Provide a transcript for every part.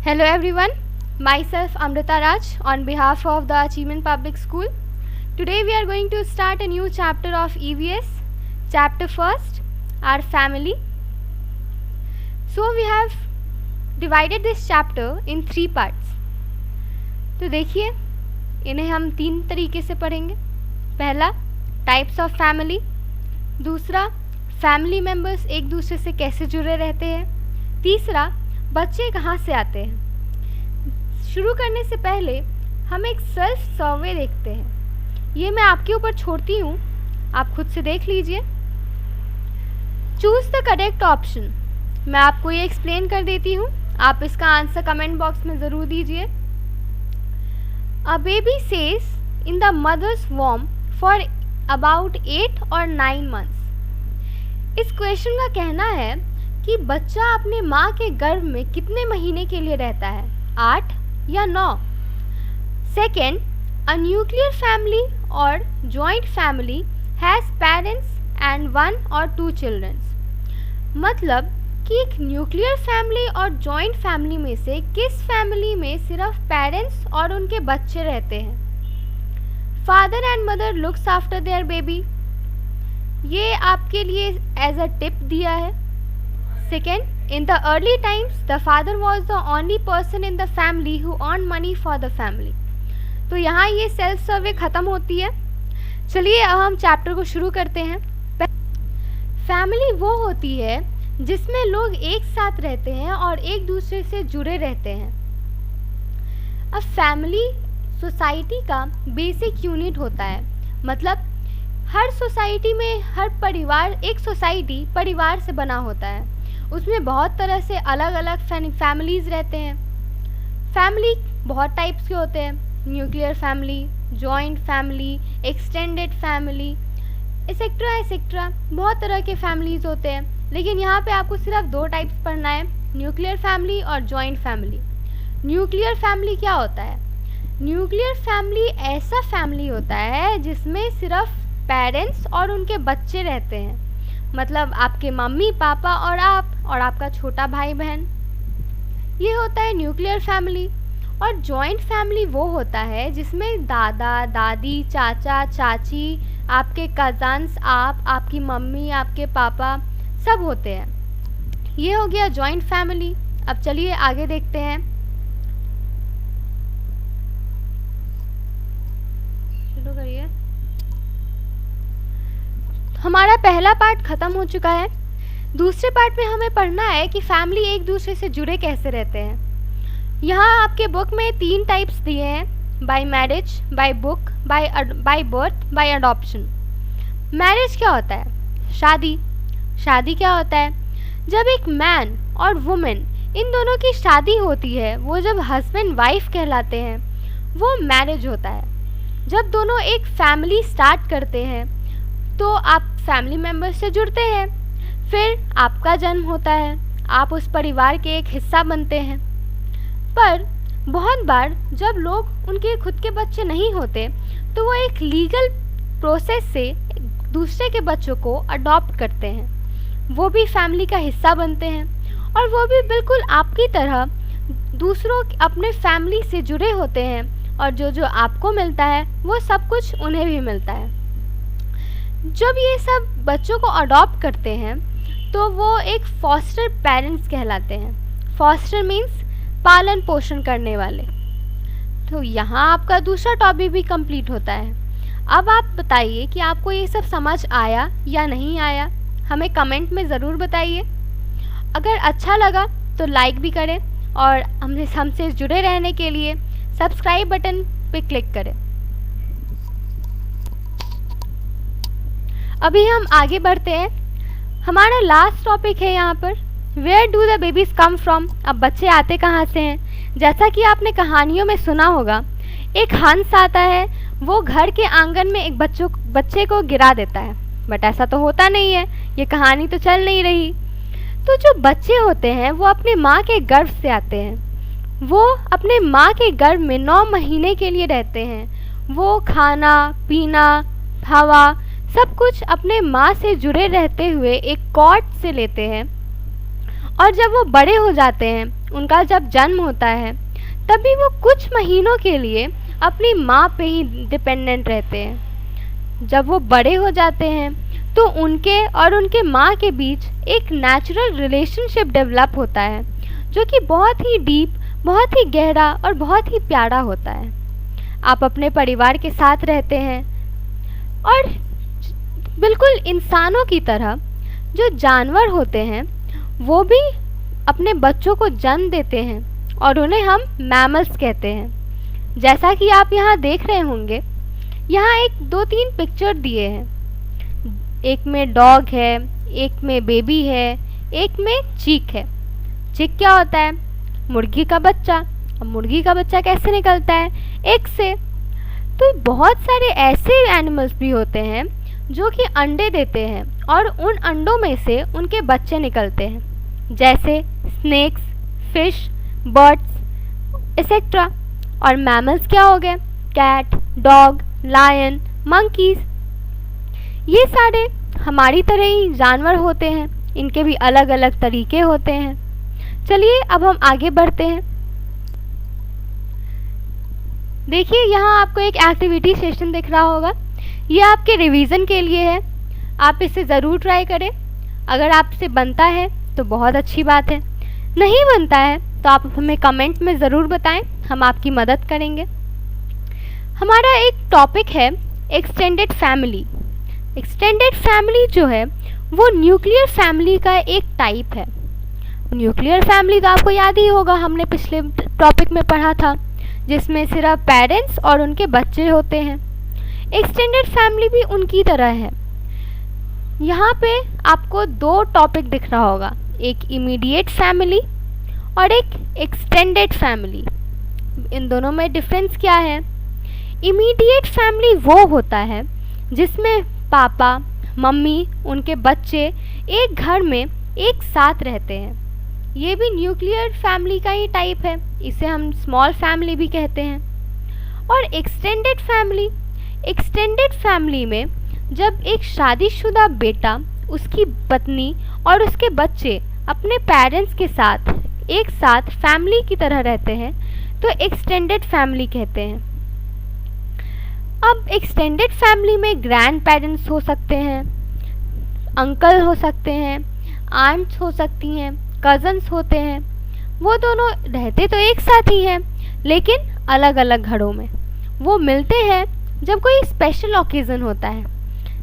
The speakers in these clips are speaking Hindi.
Hello everyone, myself Amrita Raj on behalf of the Achievement Public School. Today we are going to start a new chapter of EVS, chapter first, our family. So we have divided this chapter in 3 parts. तो देखिए इन्हें हम 3 तरीके से पढ़ेंगे. पहला टाइप्स ऑफ फैमिली, दूसरा फैमिली मेम्बर्स एक दूसरे से कैसे जुड़े रहते हैं, तीसरा बच्चे कहाँ से आते हैं. शुरू करने से पहले हम एक सेल्फ सर्वे देखते हैं. ये मैं आपके ऊपर छोड़ती हूँ, आप खुद से देख लीजिए. Choose the correct option. मैं आपको ये एक्सप्लेन कर देती हूँ, आप इसका आंसर कमेंट बॉक्स में ज़रूर दीजिए. A baby says in the mother's warm for about 8 और 9 मंथ्स. इस क्वेश्चन का कहना है कि बच्चा अपने माँ के गर्भ में कितने महीने के लिए रहता है, 8 या 9. सेकेंड, अ न्यूक्लियर फैमिली और joint family has parents and 1 और 2 चिल्ड्रंस. मतलब कि एक न्यूक्लियर फैमिली और जॉइंट फैमिली में से किस फैमिली में सिर्फ पेरेंट्स और उनके बच्चे रहते हैं. Father and mother looks after their baby. ये आपके लिए एज अ टिप दिया है. Second, in the early times, the father was the only person in the family who earned money for the family. तो यहाँ ये सेल्फ सर्वे ख़त्म होती है. चलिए अब हम चैप्टर को शुरू करते हैं. फैमिली वो होती है जिसमें लोग एक साथ रहते हैं और एक दूसरे से जुड़े रहते हैं. अब फैमिली सोसाइटी का बेसिक यूनिट होता है. मतलब हर सोसाइटी में हर परिवार, एक सोसाइटी परिवार से बना होता है. उसमें बहुत तरह से अलग अलग फैमिलीज़ रहते हैं. फैमिली बहुत टाइप्स के होते हैं. Nuclear family, joint family, extended family, et cetera et cetera, बहुत तरह के फैमिलीज़ होते हैं. लेकिन यहाँ पे आपको सिर्फ 2 टाइप्स पढ़ना है, न्यूक्लियर फैमिली और जॉइंट फैमिली. न्यूक्लियर फैमिली क्या होता है? न्यूक्लियर फैमिली ऐसा फैमिली होता है जिसमें सिर्फ पेरेंट्स और उनके बच्चे रहते हैं. मतलब आपके मम्मी पापा और आप और आपका छोटा भाई बहन. ये होता है न्यूक्लियर फैमिली. और जॉइंट फैमिली वो होता है जिसमें दादा दादी, चाचा चाची, आपके कज़न्स, आपकी मम्मी, आपके पापा सब होते हैं. ये हो गया जॉइंट फैमिली. अब चलिए आगे देखते हैं. शुरू करिए. हमारा पहला पार्ट ख़त्म हो चुका है. दूसरे पार्ट में हमें पढ़ना है कि फैमिली एक दूसरे से जुड़े कैसे रहते हैं. यहाँ आपके बुक में 3 टाइप्स दिए हैं, by marriage, by book, by birth, by adoption. Marriage क्या होता है? शादी. शादी क्या होता है? जब एक मैन और वुमेन इन दोनों की शादी होती है, वो जब हस्बैंड वाइफ कहलाते हैं, वो मैरिज होता है. जब दोनों एक फैमिली स्टार्ट करते हैं तो आप फैमिली मेम्बर्स से जुड़ते हैं. फिर आपका जन्म होता है, आप उस परिवार के एक हिस्सा बनते हैं. पर बहुत बार जब लोग उनके खुद के बच्चे नहीं होते तो वो एक लीगल प्रोसेस से दूसरे के बच्चों को अडॉप्ट करते हैं. वो भी फैमिली का हिस्सा बनते हैं और वो भी बिल्कुल आपकी तरह दूसरों अपने फैमिली से जुड़े होते हैं. और जो जो आपको मिलता है वो सब कुछ उन्हें भी मिलता है. जब ये सब बच्चों को अडॉप्ट करते हैं तो वो एक फॉस्टर पेरेंट्स कहलाते हैं. फॉस्टर मीन्स पालन पोषण करने वाले. तो यहाँ आपका दूसरा टॉपिक भी कंप्लीट होता है. अब आप बताइए कि आपको ये सब समझ आया या नहीं आया. हमें कमेंट में ज़रूर बताइए. अगर अच्छा लगा तो लाइक भी करें और हमसे जुड़े रहने के लिए सब्सक्राइब बटन पे क्लिक करें. अभी हम आगे बढ़ते हैं. हमारा लास्ट टॉपिक है यहाँ पर, where do the babies come from. अब बच्चे आते कहाँ से हैं? जैसा कि आपने कहानियों में सुना होगा, एक हंस आता है, वो घर के आंगन में एक बच्चे को गिरा देता है. बट ऐसा तो होता नहीं है, ये कहानी तो चल नहीं रही. तो जो बच्चे होते हैं वो अपने माँ के गर्भ से आते हैं. वो अपने माँ के गर्भ में 9 महीने के लिए रहते हैं. वो खाना पीना, हवा, सब कुछ अपने माँ से जुड़े रहते हुए एक कॉर्ड से लेते हैं. और जब वो बड़े हो जाते हैं उनका जब जन्म होता है तभी वो कुछ महीनों के लिए अपनी माँ पे ही डिपेंडेंट रहते हैं। जब वो बड़े हो जाते हैं तो उनके और उनके माँ के बीच एक नेचुरल रिलेशनशिप डेवलप होता है जो कि बहुत ही डीप, बहुत ही गहरा और बहुत ही प्यारा होता है। आप अपने परिवार के साथ रहते हैं और बिल्कुल इंसानों की तरह जो जानवर होते हैं वो भी अपने बच्चों को जन्म देते हैं और उन्हें हम मैमल्स कहते हैं। जैसा कि आप यहाँ देख रहे होंगे, यहाँ एक 2-3 पिक्चर दिए हैं। एक में डॉग है, एक में बेबी है, एक में चीक है। चिक क्या होता है? मुर्गी का बच्चा। अब मुर्गी का बच्चा कैसे निकलता है? एग से। तो बहुत सारे ऐसे एनिमल्स भी होते हैं जो कि अंडे देते हैं और उन अंडों में से उनके बच्चे निकलते हैं, जैसे स्नेक्स, फिश, बर्ड्स एक्सेट्रा। और मैमल्स क्या हो गए? Cat, dog, lion, monkeys. ये सारे हमारी तरह ही जानवर होते हैं, इनके भी अलग अलग तरीके होते हैं। चलिए अब हम आगे बढ़ते हैं। देखिए यहाँ आपको एक एक्टिविटी सेशन दिख रहा होगा। ये आपके रिवीजन के लिए है, आप इसे ज़रूर ट्राई करें। अगर आपसे बनता है तो बहुत अच्छी बात है, नहीं बनता है तो आप हमें कमेंट में ज़रूर बताएं, हम आपकी मदद करेंगे। हमारा एक टॉपिक है एक्सटेंडेड फैमिली। एक्सटेंडेड फैमिली जो है वो न्यूक्लियर फैमिली का एक टाइप है। न्यूक्लियर फैमिली तो आपको याद ही होगा, हमने पिछले टॉपिक में पढ़ा था, जिसमें सिर्फ पेरेंट्स और उनके बच्चे होते हैं। एक्सटेंडेड फैमिली भी उनकी तरह है। यहाँ पे आपको 2 टॉपिक दिख रहा होगा, एक इमीडिएट फैमिली और एक एक्सटेंडेड फैमिली। इन दोनों में डिफरेंस क्या है? इमीडिएट फैमिली वो होता है जिसमें पापा, मम्मी, उनके बच्चे एक घर में एक साथ रहते हैं। ये भी न्यूक्लियर फैमिली का ही टाइप है, इसे हम स्मॉल फैमिली भी कहते हैं। और एक्सटेंडेड फैमिली में जब एक शादीशुदा बेटा, उसकी पत्नी और उसके बच्चे अपने पेरेंट्स के साथ एक साथ फैमिली की तरह रहते हैं तो एक्सटेंडेड फैमिली कहते हैं। अब एक्सटेंडेड फैमिली में ग्रैंड पेरेंट्स हो सकते हैं, अंकल हो सकते हैं, आंट्स हो सकती हैं, कज़न्स होते हैं। वो दोनों रहते तो एक साथ ही हैं लेकिन अलग अलग घरों में। वो मिलते हैं जब कोई स्पेशल ओकेज़न होता है,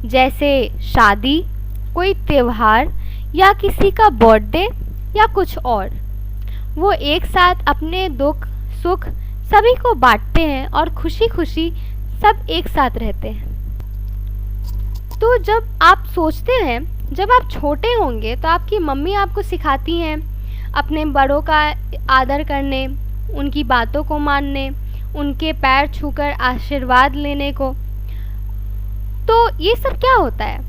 जैसे शादी, कोई त्यौहार या किसी का बर्थडे या कुछ और। वो एक साथ अपने दुख सुख सभी को बांटते हैं और खुशी खुशी सब एक साथ रहते हैं। तो जब आप सोचते हैं, जब आप छोटे होंगे तो आपकी मम्मी आपको सिखाती हैं अपने बड़ों का आदर करने, उनकी बातों को मानने, उनके पैर छूकर आशीर्वाद लेने को। तो ये सब क्या होता है?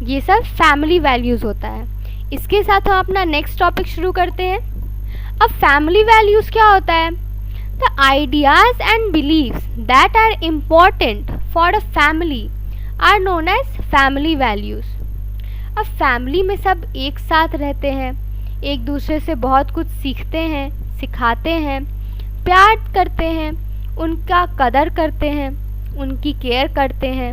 ये सब फैमिली वैल्यूज़ होता है। इसके साथ हम अपना नेक्स्ट टॉपिक शुरू करते हैं। अब फैमिली वैल्यूज़ क्या होता है? The ideas and beliefs that are important for a family are known as family values. अब फैमिली में सब एक साथ रहते हैं, एक दूसरे से बहुत कुछ सीखते हैं, सिखाते हैं, प्यार करते हैं, उनका कदर करते हैं, उनकी केयर करते हैं।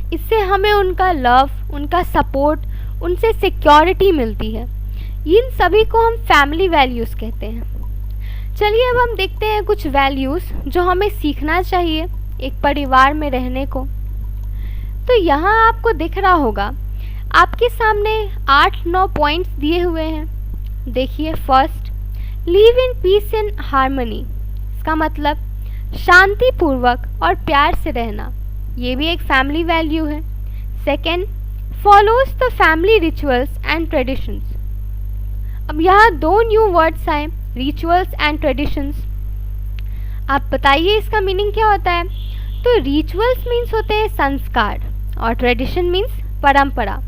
इससे हमें उनका लव, उनका सपोर्ट, उनसे सिक्योरिटी मिलती है। इन सभी को हम फैमिली वैल्यूज़ कहते हैं। चलिए अब हम देखते हैं कुछ वैल्यूज़ जो हमें सीखना चाहिए एक परिवार में रहने को। तो यहाँ आपको दिख रहा होगा, आपके सामने 8-9 पॉइंट्स दिए हुए हैं। देखिए, first, live in peace and harmony. इसका मतलब शांति पूर्वक और प्यार से रहना, ये भी एक फैमिली वैल्यू है। Second, follows the family rituals and traditions. अब यहाँ 2 न्यू वर्ड्स आए, रिचुअल्स एंड ट्रेडिशंस। आप बताइए इसका मीनिंग क्या होता है? तो रिचुअल्स मीन्स होते हैं संस्कार और ट्रेडिशन मीन्स परंपरा।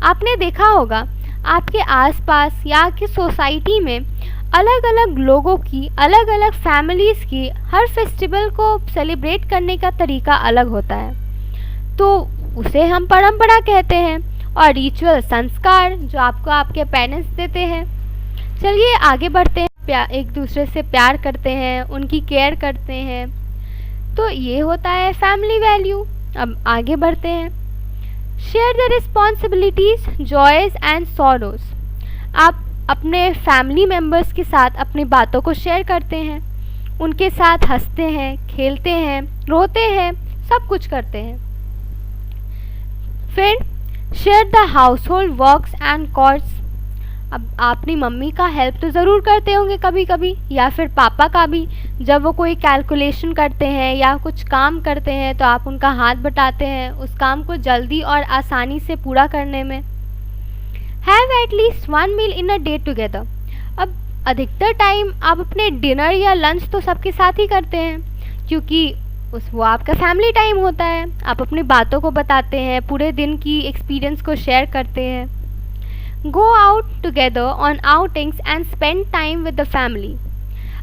आपने देखा होगा आपके आसपास या आपकी सोसाइटी में अलग अलग लोगों की, अलग अलग फैमिलीज़ की हर फेस्टिवल को सेलिब्रेट करने का तरीका अलग होता है, तो उसे हम परंपरा कहते हैं। और रिचुअल संस्कार जो आपको आपके पेरेंट्स देते हैं। चलिए आगे बढ़ते हैं। एक दूसरे से प्यार करते हैं, उनकी केयर करते हैं। तो ये होता है फैमिली वैल्यू। अब आगे बढ़ते हैं। Share the responsibilities, joys and sorrows. आप अपने फैमिली मेम्बर्स के साथ अपनी बातों को शेयर करते हैं, उनके साथ हंसते हैं, खेलते हैं, रोते हैं, सब कुछ करते हैं। फिर share the household works and chores. अब अपनी मम्मी का हेल्प तो ज़रूर करते होंगे कभी कभी, या फिर पापा का भी। जब वो कोई कैलकुलेशन करते हैं या कुछ काम करते हैं तो आप उनका हाथ बटाते हैं उस काम को जल्दी और आसानी से पूरा करने में। Have at least one meal in a day together. अब अधिकतर टाइम आप अपने डिनर या लंच तो सबके साथ ही करते हैं, क्योंकि वो आपका फैमिली टाइम होता है। आप अपनी बातों को बताते हैं, पूरे दिन की एक्सपीरियंस को शेयर करते हैं। Go out together on outings and spend time with the family.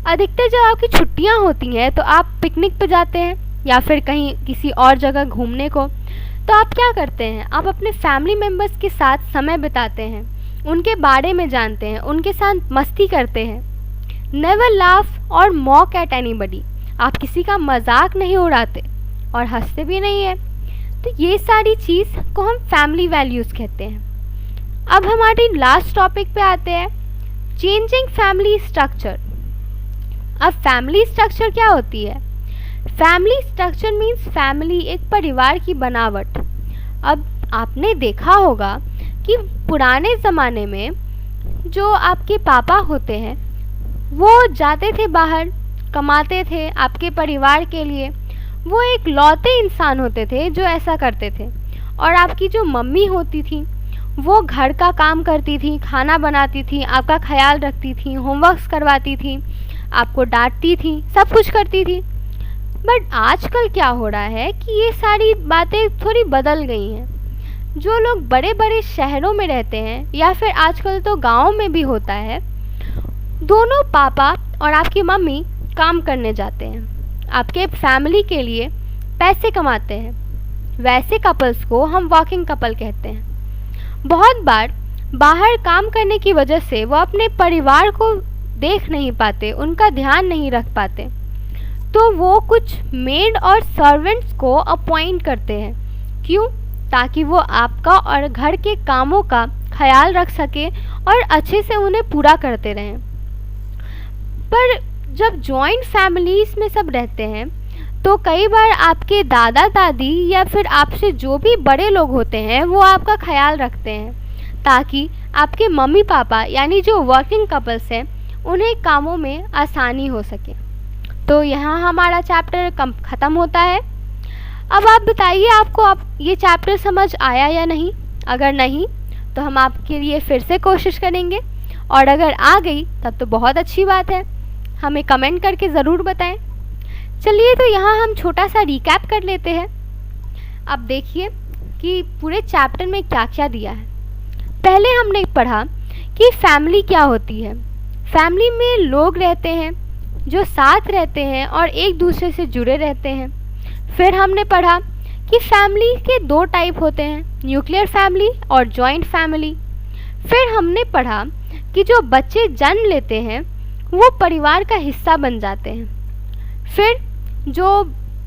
अधिकतर जब आपकी छुट्टियां होती हैं तो आप पिकनिक पे जाते हैं या फिर कहीं किसी और जगह घूमने को। तो आप क्या करते हैं, आप अपने फैमिली मेम्बर्स के साथ समय बिताते हैं, उनके बारे में जानते हैं, उनके साथ मस्ती करते हैं। नेवर लाफ और मॉक एट एनीबडी। आप किसी का मजाक नहीं उड़ाते और हंसते भी नहीं है। तो ये सारी चीज़ को हम फैमिली वैल्यूज़ कहते हैं। अब हमारी लास्ट टॉपिक पे आते हैं, चेंजिंग फैमिली स्ट्रक्चर। अब फैमिली स्ट्रक्चर क्या होती है? फैमिली स्ट्रक्चर मीन्स फैमिली, एक परिवार की बनावट। अब आपने देखा होगा कि पुराने ज़माने में जो आपके पापा होते हैं वो जाते थे बाहर, कमाते थे आपके परिवार के लिए। वो एक लौते इंसान होते थे जो ऐसा करते थे। और आपकी जो मम्मी होती थी वो घर का काम करती थी, खाना बनाती थी, आपका ख्याल रखती थी, होमवर्क्स करवाती थी, आपको डांटती थी, सब कुछ करती थी। बट आजकल क्या हो रहा है कि ये सारी बातें थोड़ी बदल गई हैं। जो लोग बड़े बड़े शहरों में रहते हैं या फिर आजकल तो गाँव में भी होता है, दोनों पापा और आपकी मम्मी काम करने जाते हैं, आपके फैमिली के लिए पैसे कमाते हैं। वैसे कपल्स को हम वर्किंग कपल कहते हैं। बहुत बार बाहर काम करने की वजह से वो अपने परिवार को देख नहीं पाते, उनका ध्यान नहीं रख पाते। तो वो कुछ मेड और सर्वेंट्स को अपॉइंट करते हैं। क्यों? ताकि वो आपका और घर के कामों का ख्याल रख सके और अच्छे से उन्हें पूरा करते रहें। पर जब जॉइंट फैमिलीज़ में सब रहते हैं तो कई बार आपके दादा दादी या फिर आपसे जो भी बड़े लोग होते हैं वो आपका ख्याल रखते हैं, ताकि आपके मम्मी पापा यानी जो वर्किंग कपल्स हैं उन्हें कामों में आसानी हो सके। तो यहाँ हमारा चैप्टर ख़त्म होता है। अब आप बताइए, आपको ये चैप्टर समझ आया या नहीं? अगर नहीं तो हम आपके लिए फिर से कोशिश करेंगे, और अगर आ गई तब तो बहुत अच्छी बात है। हमें कमेंट करके ज़रूर बताएं। चलिए, तो यहाँ हम छोटा सा रिकैप कर लेते हैं। अब देखिए कि पूरे चैप्टर में क्या क्या दिया है। पहले हमने पढ़ा कि फैमिली क्या होती है। फैमिली में लोग रहते हैं जो साथ रहते हैं और एक दूसरे से जुड़े रहते हैं। फिर हमने पढ़ा कि फैमिली के दो टाइप होते हैं, न्यूक्लियर फैमिली और जॉइंट फैमिली। फिर हमने पढ़ा कि जो बच्चे जन्म लेते हैं वो परिवार का हिस्सा बन जाते हैं। फिर जो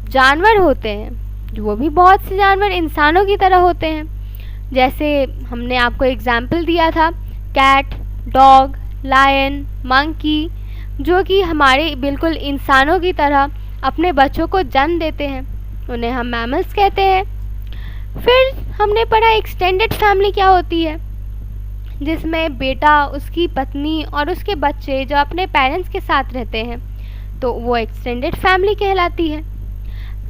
जानवर होते हैं, वो भी बहुत से जानवर इंसानों की तरह होते हैं। जैसे हमने आपको एग्जाम्पल दिया था, कैट, डॉग, लायन, मंकी, जो कि हमारे बिल्कुल इंसानों की तरह अपने बच्चों को जन्म देते हैं। उन्हें हम मैमल्स कहते हैं। फिर हमने पढ़ा एक्सटेंडेड फैमिली क्या होती है, जिसमें बेटा, उसकी पत्नी और उसके बच्चे जो अपने पेरेंट्स के साथ रहते हैं, तो वो एक्सटेंडेड फैमिली कहलाती है।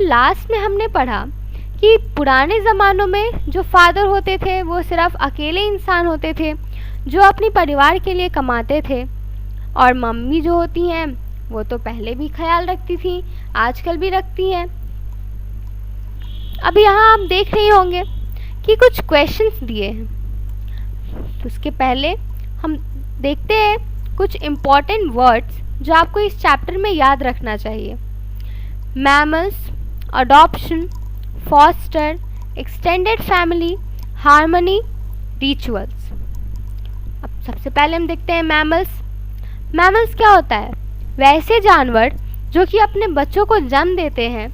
लास्ट में हमने पढ़ा कि पुराने ज़मानों में जो फादर होते थे वो सिर्फ अकेले इंसान होते थे जो अपनी परिवार के लिए कमाते थे, और मम्मी जो होती हैं वो तो पहले भी ख्याल रखती थी, आजकल भी रखती हैं। अब यहाँ आप देख रहे होंगे कि कुछ क्वेश्चंस दिए हैं। तो उसके पहले हम देखते हैं कुछ इम्पॉर्टेंट वर्ड्स जो आपको इस चैप्टर में याद रखना चाहिए। Mammals, adoption, foster, extended family, harmony, rituals. अब सबसे पहले हम देखते हैं मैमल्स। मैमल्स क्या होता है? वैसे जानवर जो कि अपने बच्चों को जन्म देते हैं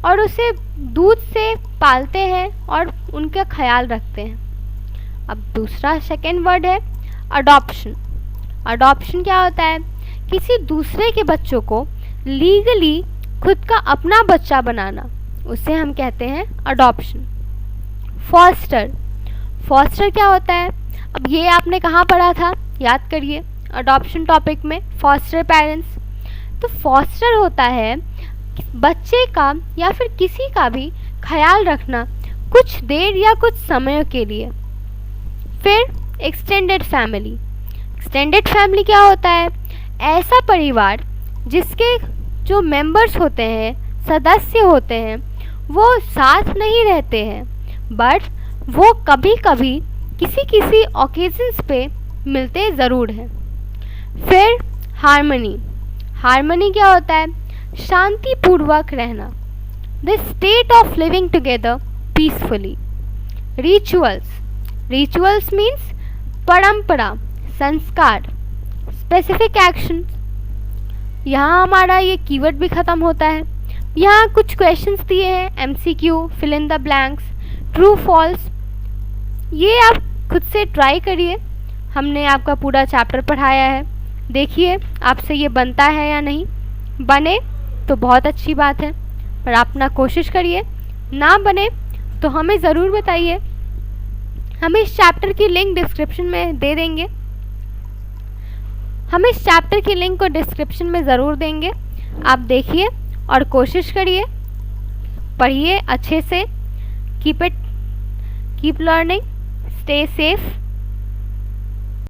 और उसे दूध से पालते हैं और उनका ख्याल रखते हैं। अब दूसरा सेकेंड वर्ड है अडॉप्शन। अडॉप्शन क्या होता है? किसी दूसरे के बच्चों को लीगली खुद का अपना बच्चा बनाना, उसे हम कहते हैं अडॉप्शन। फॉस्टर। फॉस्टर क्या होता है? अब ये आपने कहाँ पढ़ा था? याद करिए, अडॉप्शन टॉपिक में, फॉस्टर पेरेंट्स। तो फॉस्टर होता है बच्चे का या फिर किसी का भी ख्याल रखना कुछ देर या कुछ समय के लिए। फिर एक्सटेंडेड फैमिली। एक्सटेंडेड फैमिली क्या होता है? ऐसा परिवार जिसके जो मेंबर्स होते हैं, सदस्य होते हैं, वो साथ नहीं रहते हैं बट वो कभी कभी किसी किसी ओकेजन्स पे मिलते ज़रूर हैं। फिर हार्मनी। हार्मनी क्या होता है? शांतिपूर्वक रहना, the state of living together peacefully. Rituals. Rituals means परंपरा, संस्कार, स्पेसिफिक एक्शन। यहाँ हमारा ये कीवर्ड भी ख़त्म होता है। यहाँ कुछ क्वेश्चंस दिए हैं, MCQ, fill in the blanks, true false. ये आप खुद से ट्राई करिए। हमने आपका पूरा चैप्टर पढ़ाया है, देखिए आपसे ये बनता है या नहीं। बने तो बहुत अच्छी बात है, पर आप अपना कोशिश करिए। ना बने तो हमें ज़रूर बताइए, हम इस चैप्टर की लिंक डिस्क्रिप्शन में दे देंगे। हम इस चैप्टर की लिंक को डिस्क्रिप्शन में ज़रूर देंगे, आप देखिए और कोशिश करिए, पढ़िए अच्छे से। Keep learning, stay safe.